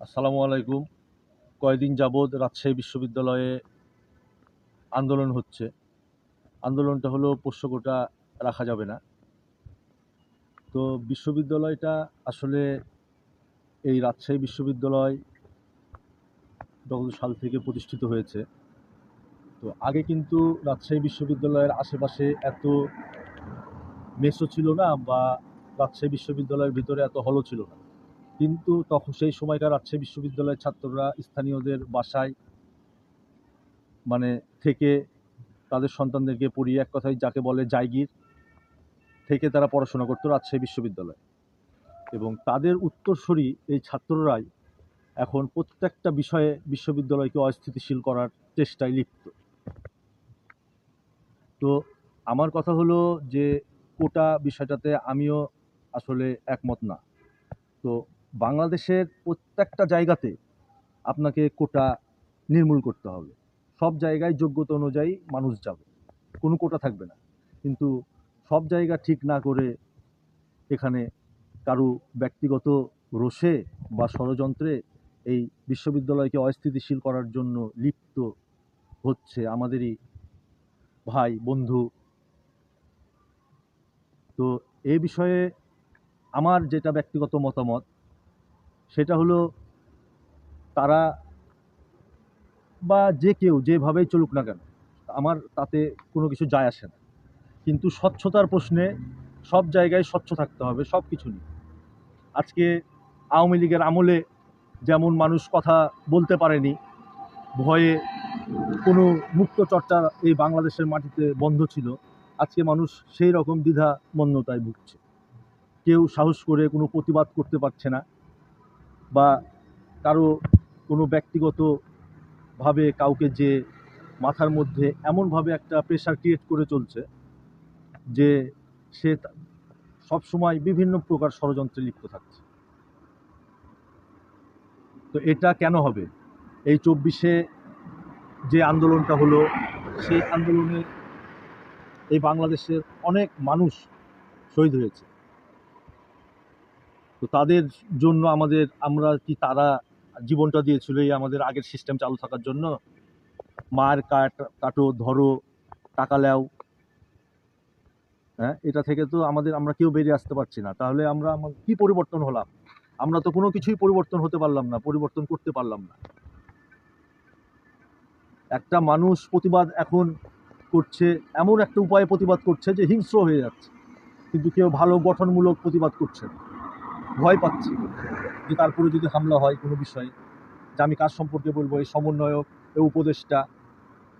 আসসালামু আলাইকুম। কয়েকদিন যাবৎ রাজশাহী বিশ্ববিদ্যালয়ে আন্দোলন হচ্ছে। আন্দোলনটা হলো পোষ্য কোটা রাখা যাবে না। তো বিশ্ববিদ্যালয়টা আসলে এই রাজশাহী বিশ্ববিদ্যালয় যত সাল থেকে প্রতিষ্ঠিত হয়েছে, তো আগে কিন্তু রাজশাহী বিশ্ববিদ্যালয়ের আশেপাশে এত মেসও ছিল না, বা রাজশাহী বিশ্ববিদ্যালয়ের ভিতরে এত হলও ছিল না। কিন্তু তখন সেই সময়কার রাজশাহী বিশ্ববিদ্যালয়ের ছাত্ররা স্থানীয়দের বাসায় মানে থেকে তাদের সন্তানদেরকে পড়িয়ে, এক কথায় যাকে বলে জায়গির, থেকে তারা পড়াশোনা করতো রাজশাহী বিশ্ববিদ্যালয়ে। এবং তাদের উত্তরসূরি এই ছাত্ররাই এখন প্রত্যেকটা বিষয়ে বিশ্ববিদ্যালয়কে অস্থিতিশীল করার চেষ্টায় লিপ্ত। তো আমার কথা হলো যে কোটা বিষয়টাতে আমিও আসলে একমত না। তো বাংলাদেশের প্রত্যেকটা জায়গাতে আপনাকে কোটা নির্মূল করতে হবে। সব জায়গায় যোগ্যতা অনুযায়ী মানুষ যাবে, কোনো কোটা থাকবে না। কিন্তু সব জায়গা ঠিক না করে এখানে কারো ব্যক্তিগত রোষে বা ষড়যন্ত্রে এই বিশ্ববিদ্যালয়কে অস্থিতিশীল করার জন্য লিপ্ত হচ্ছে আমাদেরই ভাই বন্ধু। তো এই বিষয়ে আমার যেটা ব্যক্তিগত মতামত, সেটা হলো তারা বা যে কেউ যেভাবেই চলুক না কেন, আমার তাতে কোনো কিছু যায় আসে না। কিন্তু স্বচ্ছতার প্রশ্নে সব জায়গায় স্বচ্ছ থাকতে হবে, সব কিছু নিয়ে। আজকে আওয়ামী লীগের আমলে যেমন মানুষ কথা বলতে পারেনি, ভয়ে কোনো মুক্ত চর্চা এই বাংলাদেশের মাটিতে বন্ধ ছিল, আজকে মানুষ সেই রকম দ্বিধা মন্যতায় ভুগছে। কেউ সাহস করে কোনো প্রতিবাদ করতে পারছে না, বা কারো কোনো ব্যক্তিগতভাবে কাউকে যে মাথার মধ্যে এমনভাবে একটা প্রেশার ক্রিয়েট করে চলছে যে সে সবসময় বিভিন্ন প্রকার ষড়যন্ত্রে লিপ্ত থাকছে। তো এটা কেন হবে? এই 24-এ যে আন্দোলনটা হলো, সেই আন্দোলনে এই বাংলাদেশের অনেক মানুষ শহীদ হয়েছে। তো তাদের জন্য আমরা কি, তারা জীবনটা দিয়েছিল এই আমাদের আগের সিস্টেম চালু থাকার জন্য? মার কাটো, ধরো, টাকা লেও, হ্যাঁ, এটা থেকে তো আমরা কেউ বেরিয়ে আসতে পারছি না। তাহলে আমরা কি পরিবর্তন হলাম? আমরা তো কোনো কিছুই পরিবর্তন হতে পারলাম না, পরিবর্তন করতে পারলাম না। একটা মানুষ প্রতিবাদ এখন করছে, এমন একটা উপায়ে প্রতিবাদ করছে যে হিংস্র হয়ে যাচ্ছে। কিন্তু কেউ ভালো গঠনমূলক প্রতিবাদ করছে না, ভয় পাচ্ছে যে তারপরে যদি হামলা হয় কোনো বিষয়ে, যে আমি কার সম্পর্কে বলবো, এই সমন্বয়ক, এই উপদেষ্টা।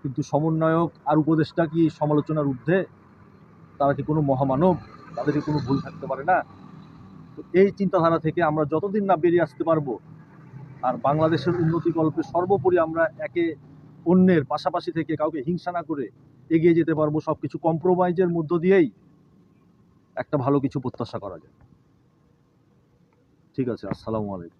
কিন্তু সমন্বয়ক আর উপদেষ্টা কি সমালোচনার ঊর্ধ্বে? তারা কি কোনো মহামানব? তাদের কি কোনো ভুল থাকতে পারে না? তো এই চিন্তাধারা থেকে আমরা যতদিন না বেরিয়ে আসতে পারবো, আর বাংলাদেশের উন্নতি কল্পে সর্বোপরি আমরা একে অন্যের পাশাপাশি থেকে কাউকে হিংসা না করে এগিয়ে যেতে পারবো, সব কিছু কম্প্রোমাইজের মধ্য দিয়েই একটা ভালো কিছু প্রত্যাশা করা যায়। ঠিক আছে, আসসালামু আলাইকুম।